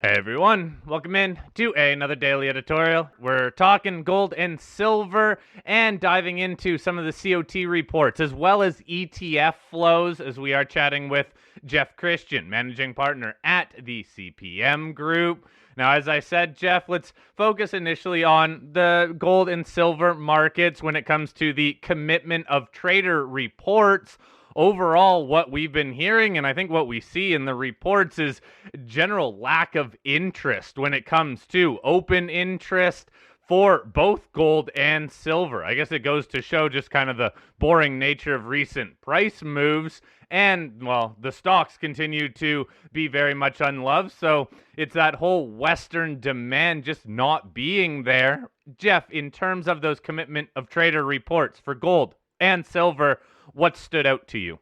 Hey everyone, welcome in to another daily editorial. We're talking gold and silver and diving into some of the CoT reports as well as ETF flows as we are chatting with Jeff Christian, managing partner at the CPM Group. Now, as I said, Jeff, let's focus initially on the gold and silver markets when it comes to the commitment of trader reports. Overall, what we've been hearing, and I think what we see in the reports, is general lack of interest when it comes to open interest for both gold and silver. I guess it goes to show just kind of the boring nature of recent price moves. And, well, the stocks continue to be very much unloved. So it's that whole Western demand just not being there. Jeff, in terms of those commitment of trader reports for gold and silver, what stood out to you?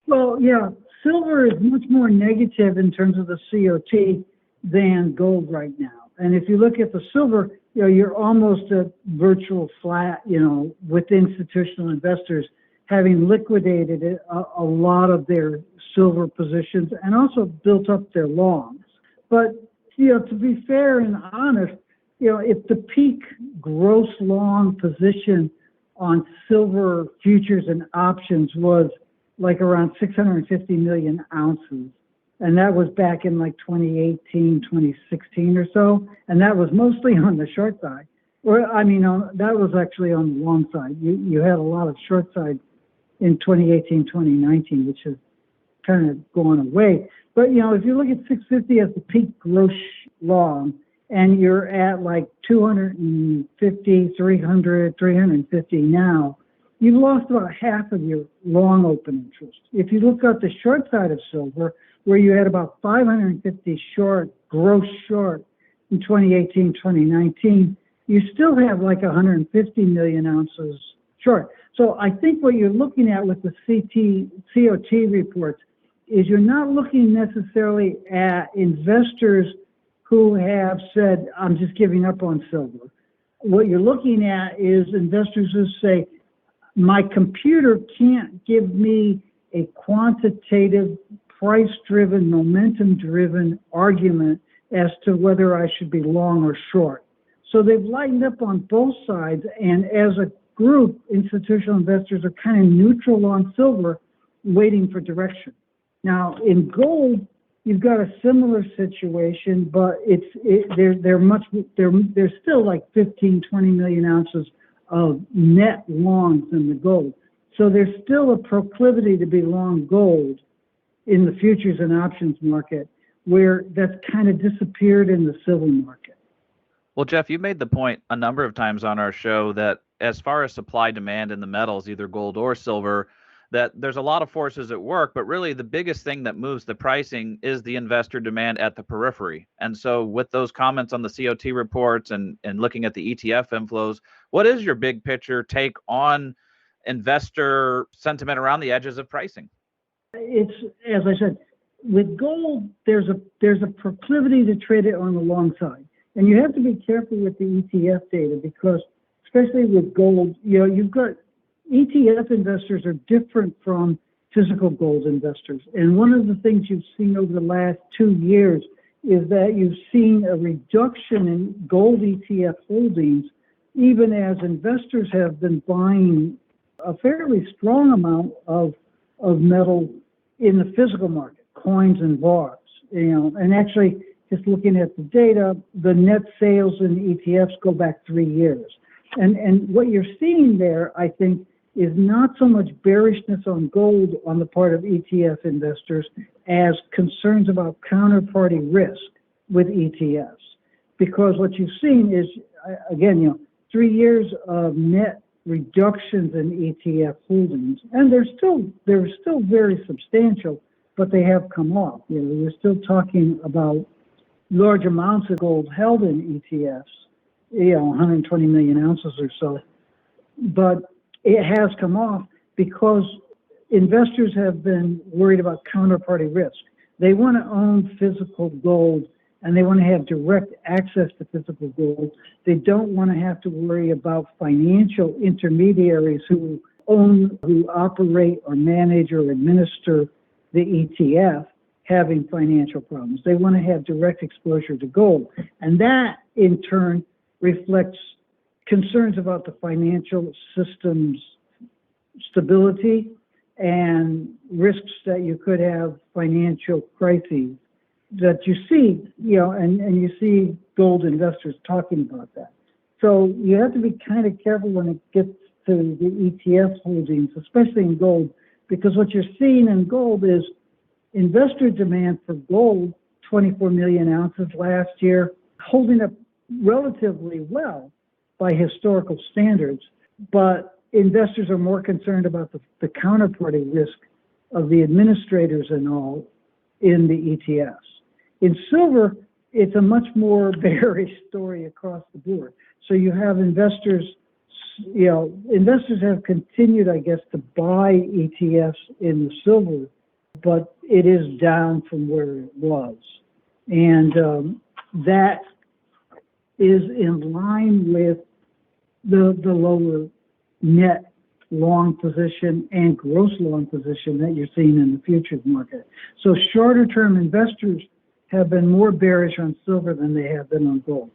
Well, yeah, silver is much more negative in terms of the COT than gold right now. And if you look at the silver, you're almost at virtual flat, with institutional investors having liquidated a lot of their silver positions and also built up their longs. But, to be fair and honest, if the peak gross long position on silver futures and options was like around 650 million ounces. And that was back in like 2018, 2016 or so. And that was mostly on the short side. That was actually on the long side. You had a lot of short side in 2018, 2019, which has kind of gone away. But, if you look at 650 as the peak gross long, and you're at like 250, 300, 350 now, you've lost about half of your long open interest. If you look at the short side of silver, where you had about 550 gross short in 2018, 2019, you still have like 150 million ounces short. So I think what you're looking at with the CoT reports is you're not looking necessarily at investors who have said, I'm just giving up on silver. What you're looking at is investors who say, my computer can't give me a quantitative, price-driven, momentum-driven argument as to whether I should be long or short. So they've lightened up on both sides, and as a group, institutional investors are kind of neutral on silver, waiting for direction. Now, in gold, you've got a similar situation, but there's still like 15, 20 million ounces of net longs in the gold. So there's still a proclivity to be long gold in the futures and options market, where that's kind of disappeared in the silver market. Well, Jeff, you made the point a number of times on our show that as far as supply demand in the metals, either gold or silver, that there's a lot of forces at work, but really the biggest thing that moves the pricing is the investor demand at the periphery. And so with those comments on the CoT reports and looking at the ETF inflows, what is your big picture take on investor sentiment around the edges of pricing? It's, as I said, with gold, there's a proclivity to trade it on the long side. And you have to be careful with the ETF data because, especially with gold, you've got ETF investors are different from physical gold investors. And one of the things you've seen over the last 2 years is that you've seen a reduction in gold ETF holdings, even as investors have been buying a fairly strong amount of metal in the physical market, coins and bars. And actually, just looking at the data, the net sales in ETFs go back 3 years. And what you're seeing there, I think, is not so much bearishness on gold on the part of ETF investors as concerns about counterparty risk with ETFs. Because what you've seen is, again, 3 years of net reductions in ETF holdings, and they're still very substantial, but they have come off. We're still talking about large amounts of gold held in ETFs, 120 million ounces or so, but it has come off because investors have been worried about counterparty risk. They want to own physical gold and they want to have direct access to physical gold. They don't want to have to worry about financial intermediaries who operate or manage or administer the ETF having financial problems. They want to have direct exposure to gold. And that, in turn, reflects concerns about the financial system's stability and risks that you could have financial crises that you see, and you see gold investors talking about that. So you have to be kind of careful when it gets to the ETF holdings, especially in gold, because what you're seeing in gold is investor demand for gold, 24 million ounces last year, holding up relatively well by historical standards, but investors are more concerned about the counterparty risk of the administrators and all in the ETFs. In silver, it's a much more bearish story across the board. So you have investors have continued, I guess, to buy ETFs in the silver, but it is down from where it was. And that is in line with the lower net long position and gross long position that you're seeing in the futures market. So shorter term investors have been more bearish on silver than they have been on gold.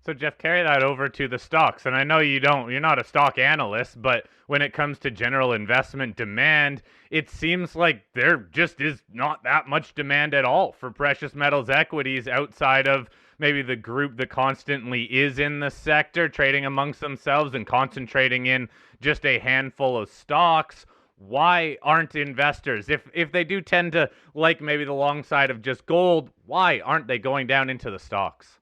So Jeff, carry that over to the stocks. And I know you're not a stock analyst, but when it comes to general investment demand, it seems like there just is not that much demand at all for precious metals equities outside of maybe the group that constantly is in the sector, trading amongst themselves and concentrating in just a handful of stocks. Why aren't investors, if they do tend to like maybe the long side of just gold, why aren't they going down into the stocks?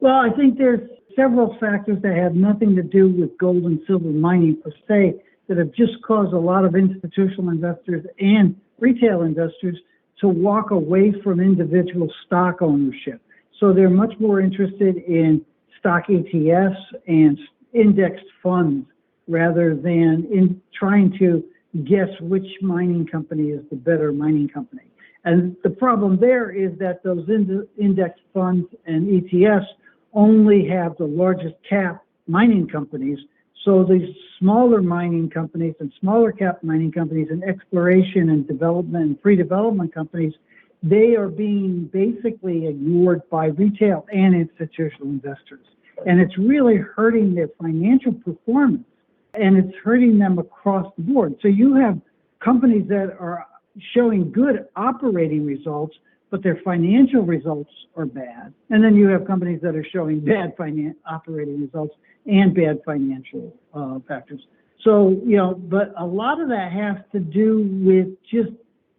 Well, I think there's several factors that have nothing to do with gold and silver mining per se that have just caused a lot of institutional investors and retail investors to walk away from individual stock ownership. So they're much more interested in stock ETFs and indexed funds rather than in trying to guess which mining company is the better mining company. And the problem there is that those index funds and ETFs only have the largest cap mining companies. So these smaller mining companies and smaller cap mining companies and exploration and development and pre-development companies, they are being basically ignored by retail and institutional investors. And it's really hurting their financial performance, and it's hurting them across the board. So you have companies that are showing good operating results, but their financial results are bad. And then you have companies that are showing bad operating results and bad financial factors. So, but a lot of that has to do with just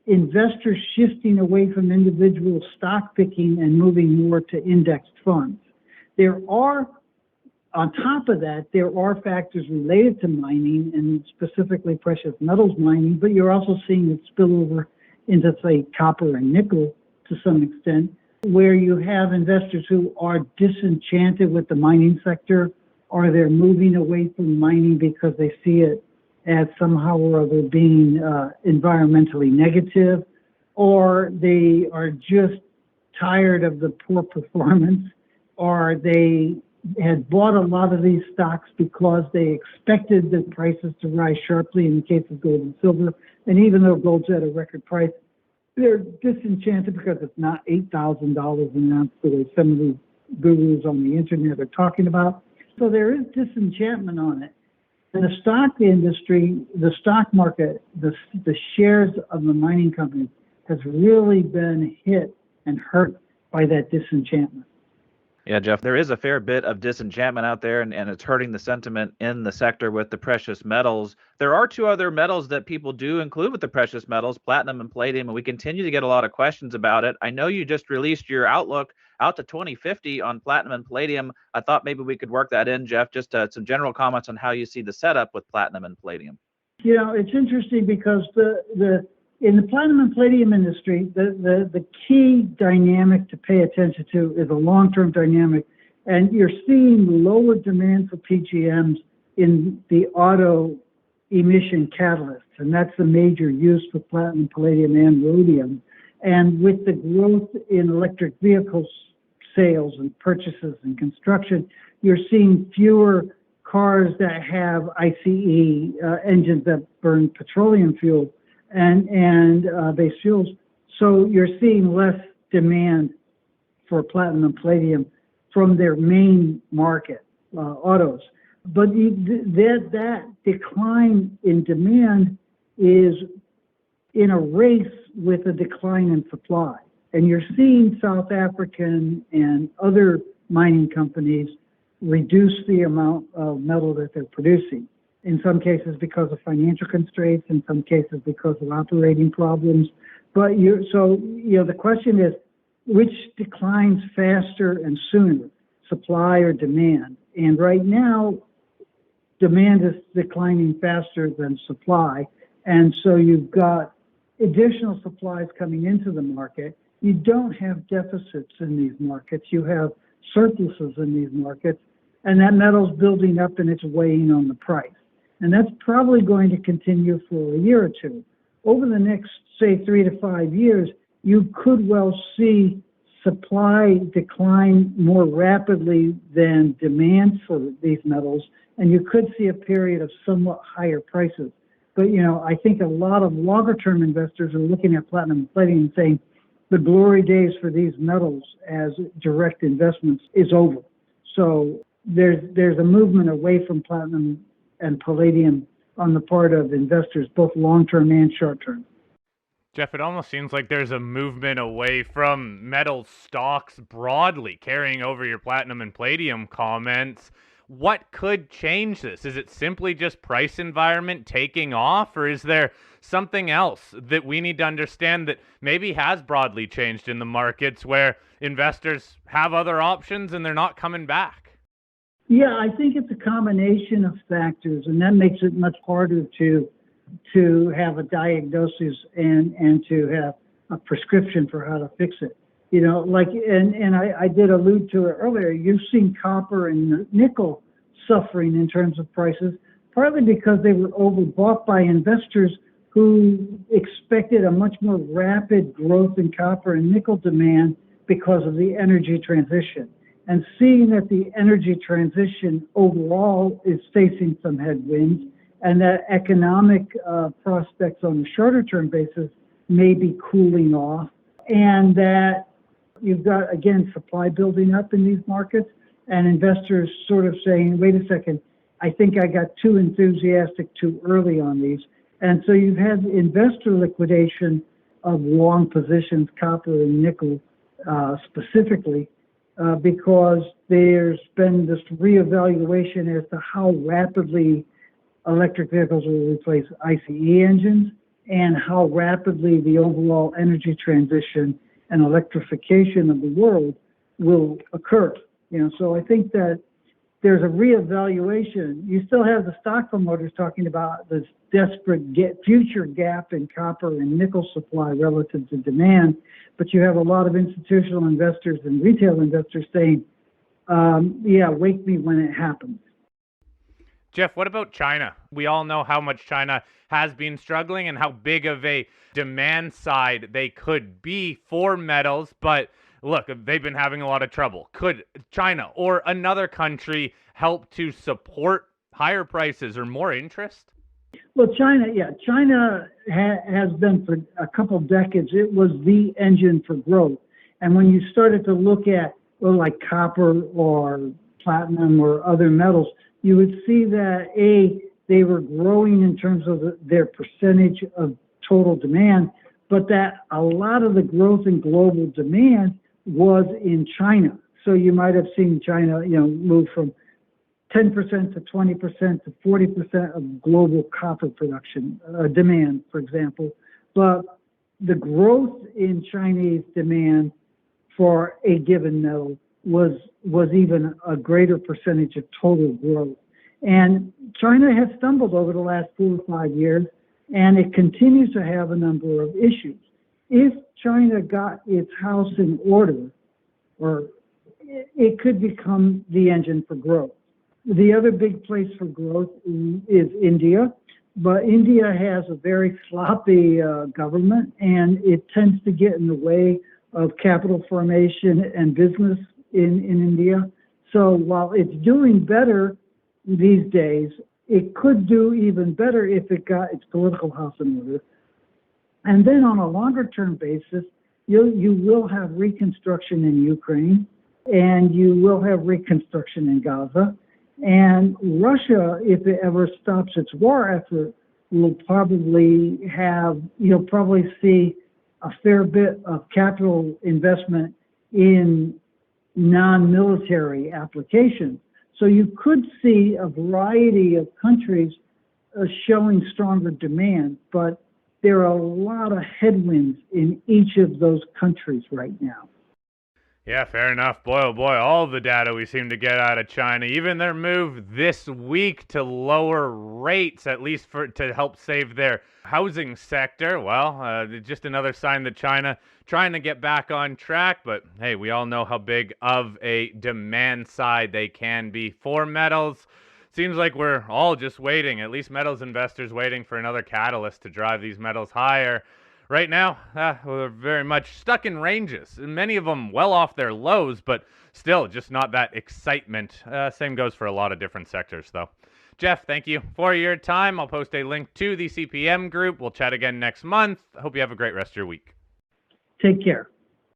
investors shifting away from individual stock picking and moving more to indexed funds. On top of that, there are factors related to mining and specifically precious metals mining, but you're also seeing it spill over into, say, copper and nickel to some extent, where you have investors who are disenchanted with the mining sector, or they're moving away from mining because they see it as somehow or other being environmentally negative, or they are just tired of the poor performance, or they had bought a lot of these stocks because they expected the prices to rise sharply in the case of gold and silver. And even though gold's at a record price, they're disenchanted because it's not $8,000 an ounce the way some of these gurus on the internet are talking about. So there is disenchantment on it. In the stock industry, the stock market, the shares of the mining companies has really been hit and hurt by that disenchantment. Yeah, Jeff, there is a fair bit of disenchantment out there, and it's hurting the sentiment in the sector with the precious metals. There are two other metals that people do include with the precious metals, platinum and palladium, and we continue to get a lot of questions about it. I know you just released your outlook out to 2050 on platinum and palladium. I thought maybe we could work that in, Jeff, just some general comments on how you see the setup with platinum and palladium. It's interesting because in the platinum and palladium industry, the key dynamic to pay attention to is a long-term dynamic, and you're seeing lower demand for PGMs in the auto emission catalysts, and that's the major use for platinum, palladium, and rhodium. And with the growth in electric vehicle sales and purchases and construction, you're seeing fewer cars that have ICE engines that burn petroleum fuel and base fuels. So you're seeing less demand for platinum and palladium from their main market, autos. But that decline in demand is in a race with a decline in supply. And you're seeing South African and other mining companies reduce the amount of metal that they're producing. In some cases because of financial constraints, in some cases because of operating problems. But the question is, which declines faster and sooner, supply or demand? And right now, demand is declining faster than supply. And so you've got additional supplies coming into the market. You don't have deficits in these markets. You have surpluses in these markets. And that metal's building up and it's weighing on the price. And that's probably going to continue for a year or two. Over the next, say, 3 to 5 years, you could well see supply decline more rapidly than demand for these metals, and you could see a period of somewhat higher prices. But, I think a lot of longer-term investors are looking at platinum and palladium and saying the glory days for these metals as direct investments is over. So there's a movement away from platinum and palladium on the part of investors, both long-term and short-term. Jeff, it almost seems like there's a movement away from metal stocks broadly, carrying over your platinum and palladium comments. What could change this? Is it simply just price environment taking off, or is there something else that we need to understand that maybe has broadly changed in the markets where investors have other options and they're not coming back? Yeah, I think it's a combination of factors, and that makes it much harder to have a diagnosis and to have a prescription for how to fix it. I did allude to it earlier. You've seen copper and nickel suffering in terms of prices, partly because they were overbought by investors who expected a much more rapid growth in copper and nickel demand because of the energy transition. And seeing that the energy transition overall is facing some headwinds, and that economic prospects on a shorter term basis may be cooling off, and that you've got, again, supply building up in these markets, and investors sort of saying, wait a second, I think I got too enthusiastic too early on these. And so you've had investor liquidation of long positions, copper and nickel specifically, because there's been this reevaluation as to how rapidly electric vehicles will replace ICE engines and how rapidly the overall energy transition and electrification of the world will occur. So I think that there's a reevaluation. You still have the stock promoters talking about this desperate future gap in copper and nickel supply relative to demand, but you have a lot of institutional investors and retail investors saying, wake me when it happens. Jeff, what about China? We all know how much China has been struggling and how big of a demand side they could be for metals, but look, they've been having a lot of trouble. Could China or another country help to support higher prices or more interest? Well, China has been for a couple of decades. It was the engine for growth. And when you started to look at, like copper or platinum or other metals, you would see that, they were growing in terms of their percentage of total demand, but that a lot of the growth in global demand was in China. So you might have seen China, move from 10% to 20% to 40% of global copper production demand, for example. But the growth in Chinese demand for a given metal was even a greater percentage of total growth. And China has stumbled over the last 4 or 5 years, and it continues to have a number of issues. If China got its house in order, or it could become the engine for growth. The other big place for growth is India, but India has a very sloppy government, and it tends to get in the way of capital formation and business in India. So while it's doing better these days, it could do even better if it got its political house in order. And then on a longer term basis, you will have reconstruction in Ukraine, and you will have reconstruction in Gaza. And Russia, if it ever stops its war effort, will probably have, you'll probably see a fair bit of capital investment in non-military applications. So you could see a variety of countries showing stronger demand, but there are a lot of headwinds in each of those countries right now. Yeah, fair enough. Boy, oh boy, all the data we seem to get out of China, even their move this week to lower rates, at least to help save their housing sector. Well, just another sign that China trying to get back on track. But hey, we all know how big of a demand side they can be for metals. Seems like we're all just waiting, at least metals investors waiting for another catalyst to drive these metals higher. Right now, we're very much stuck in ranges, and many of them well off their lows, but still just not that excitement. Same goes for a lot of different sectors, though. Jeff, thank you for your time. I'll post a link to the CPM Group. We'll chat again next month. I hope you have a great rest of your week. Take care.